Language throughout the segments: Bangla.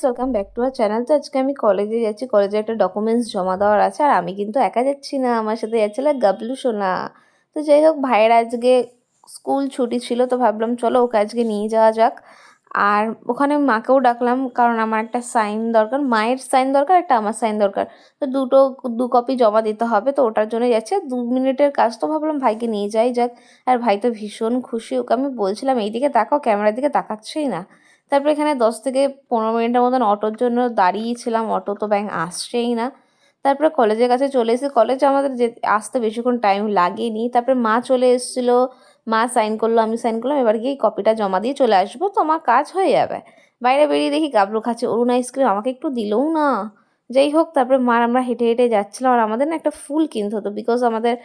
Welcome back to our channel. তো আজকে আমি কলেজে যাচ্ছি, কলেজে একটা ডকুমেন্টস জমা দেওয়ার আছে। আর আমি কিন্তু একা যাচ্ছি না, আমার সাথে যাচ্ছিল গাবলু সোনা। তো যাই হোক, ভাইয়ের আজকে স্কুল ছুটি ছিল, তো ভাবলাম চলো ওকে আজকে নিয়ে যাওয়া যাক। আর ওখানে মাকেও ডাকলাম, কারণ আমার একটা সাইন দরকার, মায়ের সাইন দরকার, একটা আমার সাইন দরকার। তো দু কপি জমা দিতে হবে, তো ওটার জন্য যাচ্ছে। 2 মিনিটের কাজ, তো ভাবলাম ভাইকে নিয়ে যাই যাক। আর ভাই তো ভীষণ খুশি, ওকে আমি বলছিলাম এইদিকে তাকাও, ক্যামেরার দিকে তাকাচ্ছেই না। তারপর এখানে 10 থেকে 15 মিনিটের মতন অটোর জন্য দাঁড়িয়েছিলাম, অটো তো ব্যাং আসছেই না। তারপরে কলেজের কাছে চলে এসেছি, কলেজে আমাদের যে আসতে বেশিক্ষণ টাইম লাগেনি। তারপরে মা চলে এসেছিলো, মা সাইন করলো, আমি সাইন করলাম, এবার গিয়ে কপিটা জমা দিয়ে চলে আসবো, তো আমার কাজ হয়ে যাবে। বাইরে বেরিয়ে দেখি গাবলু খাচ্ছে অরুণ আইসক্রিম, আমাকে একটু দিলও না। যাই হোক, তারপরে মার আমরা হেঁটে হেঁটে যাচ্ছিলাম। আর আমাদের না একটা ফুল কিনতে হতো, বিকজ আমাদের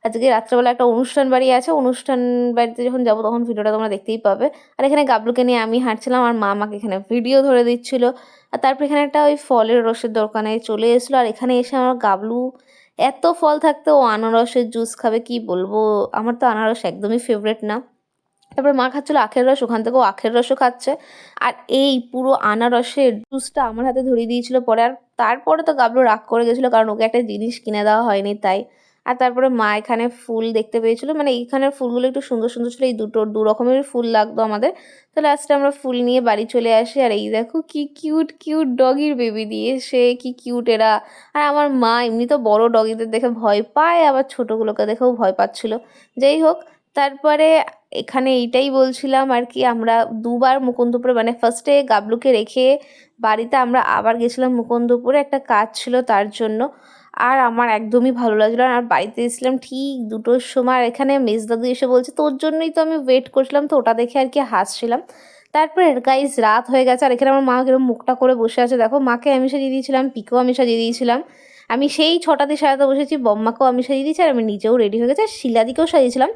আজকে রাত্রেবেলা একটা অনুষ্ঠান বাড়ি আছে। অনুষ্ঠান বাড়িতে যখন যাবো তখন ভিডিওটা তোমরা দেখতেই পাবে। আর এখানে গাবলুকে নিয়ে আমি হাঁটছিলাম, আর মা আমাকে এখানে ভিডিও ধরে দিচ্ছিল। আর তারপর এখানে একটা ওই ফলের রসের দোকানে চলে এসেছিলো। আর এখানে এসে আমার গাবলু এত ফল থাকতে ও আনারসের জুস খাবে, কি বলবো। আমার তো আনারস একদমই ফেভারেট না। তারপরে মা খাচ্ছিলো আখের রস, ওখান থেকেও আখের রসও খাচ্ছে। আর এই পুরো আনারসের জুসটা আমার হাতে ধরিয়ে দিয়েছিল পরে। আর তারপরে তো গাবলু রাগ করে গেছিলো, কারণ ওকে একটা জিনিস কিনে দেওয়া হয়নি তাই। আর তারপরে মা এখানে ফুল দেখতে পেয়েছিলো, মানে এইখানের ফুলগুলো একটু সুন্দর সুন্দর ছিল, এই দু রকমের ফুল লাগতো আমাদের। তো লাস্টে আমরা ফুল নিয়ে বাড়ি চলে আসি। আর এই দেখো কি কিউট কিউট ডগির বেবি দিয়ে, সে কি কিউট এরা। আর আমার মা এমনি তো বড় ডগিদের দেখে ভয় পায়, আবার ছোটোগুলোকে দেখেও ভয় পাচ্ছিল। যাই হোক, তারপরে এখানে এইটাই বলছিলাম আর কি, আমরা দুবার মুকুন্দপুরে, মানে ফার্স্টে গাবলুকে রেখে বাড়িতে আমরা আবার গেছিলাম মুকুন্দপুরে, একটা কাজ ছিল তার জন্য। আর আমার একদমই ভালো লাগছিল না। আর বাড়িতে এসেছিলাম ঠিক 2টোর সময়। আর এখানে মেজদাদু এসে বলছে তোর জন্যই তো আমি ওয়েট করছিলাম, তো ওটা দেখে আর কি হাসছিলাম। তারপরে গাইস রাত হয়ে গেছে, আর এখানে আমার মা কিরকম মুখটা করে বসে আছে দেখো। মাকে আমি সাজিয়ে দিয়েছিলাম, পিকেও আমি সাজিয়ে দিয়েছিলাম। আমি সেই 6টাতে সাজাতে বসেছি, বম্মাকেও আমি সাজিয়ে দিয়েছি, আর আমি নিজেও রেডি হয়ে গেছি। আর শিলাদিকেও সাজিয়েছিলাম,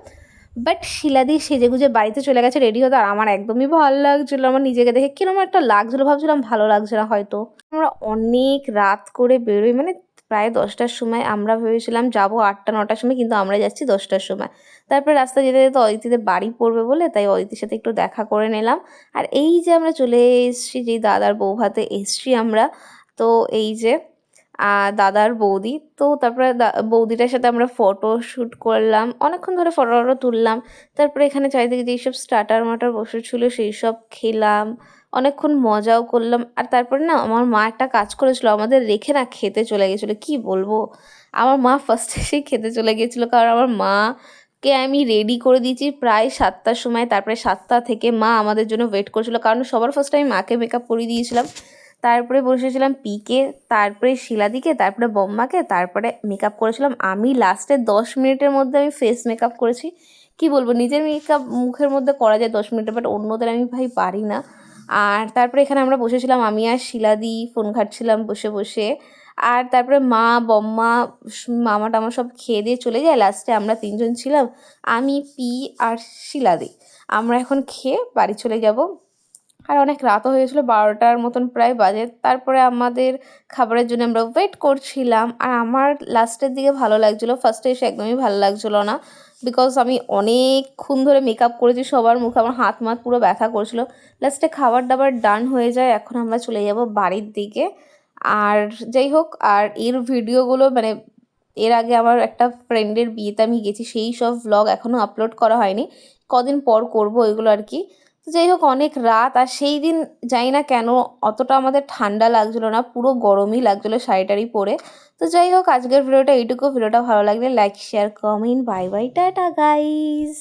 বাট শিলাদি সেজেগুজে বাড়িতে চলে গেছে রেডি হতে। আর আমার একদমই ভালো লাগছিলো, আমার নিজেকে দেখে কিরকম একটা লাগছিলো, ভাবছিলাম ভালো লাগছে না হয়তো। আমরা অনেক রাত করে বেরোই, মানে প্রায় 10টার সময়। আমরা ভেবেছিলাম যাবো 8টা 9টার সময়, কিন্তু আমরা যাচ্ছি 10টার সময়। তারপরে রাস্তা যেতে যেতে অদিতিদের বাড়ি পড়বে বলে, তাই অদিতির সাথে একটু দেখা করে নিলাম। আর এই যে আমরা চলে এসেছি, যেই দাদার বউ ভাতে এসছি আমরা। তো এই যে দাদার বৌদি, তো তারপরে বৌদিটার সাথে আমরা ফটো শ্যুট করলাম, অনেকক্ষণ ধরে ফটো টটো তুললাম। তারপরে এখানে চারিদিকে যেই সব স্টার্টার মাটার বসেছিলো সেই সব খেলাম, অনেকক্ষণ মজাও করলাম। আর তারপরে না আমার মা একটা কাজ করেছিল, আমাদের রেখে না খেতে চলে গেছিলো, কি বলবো। আমার মা ফার্স্টে সেই খেতে চলে গিয়েছিলো, কারণ আমার মাকে আমি রেডি করে দিয়েছি প্রায় 7টার সময়। তারপরে 7টা থেকে মা আমাদের জন্য ওয়েট করছিল, কারণ সবার ফার্স্টে আমি মাকে মেকআপ করিয়ে দিয়েছিলাম। তারপরে বসেছিলাম পিকে, তারপরে শিলাদিকে, তারপরে বম্মাকে, তারপরে মেকআপ করেছিলাম আমি। লাস্টে 10 মিনিটের মধ্যে আমি ফেস মেকআপ করেছি। কি বলবো, নিজের মেকআপ মুখের মধ্যে করা যায় 10 মিনিটে, বাট অন্যদের আমি ভাই পারি না। আর তারপরে এখানে আমরা বসেছিলাম, আমি আর শিলাদি ফোন ঘাটছিলাম বসে বসে। আর তারপরে মা, বম্মা, মামা টামা সব খেয়ে দিয়ে চলে যায়। লাস্টে আমরা 3জন ছিলাম, আমি, পি আর শিলাদি। আমরা এখন খেয়ে বাড়ি চলে যাব। আর অনেক রাতও হয়েছিল, 12টার মতন প্রায় বাজে। তারপরে আমাদের খাবারের জন্য আমরা ওয়েট করছিলাম। আর আমার লাস্টের দিকে ভালো লাগছিলো, ফার্স্টে এসে একদমই ভালো লাগছিলো না, বিকজ আমি অনেকক্ষণ ধরে মেকআপ করেছি সবার মুখে, আমার হাত মাত পুরো ব্যথা করছিলো। লাস্টে খাবার দাবার ডান হয়ে যায়, এখন আমরা চলে যাব বাড়ির দিকে। আর যাই হোক, আর এর ভিডিওগুলো মানে এর আগে আমার একটা ফ্রেন্ডের বিয়েতে আমি গেছি, সেই সব ভ্লগ এখনও আপলোড করা হয়নি, কদিন পর করব ওইগুলো আর কি। তো যাই হোক, অনেক রাত। আর সেই দিন জানি না কেন অতটা আমাদের ঠান্ডা লাগছিলো না, পুরো গরমই লাগছিলো শাড়ি টাড়ি পরে। তো যাই হোক, আজকের ভিডিওটা এইটুকু। ভিডিওটা ভালো লাগলে like share comment, bye bye, tata guys.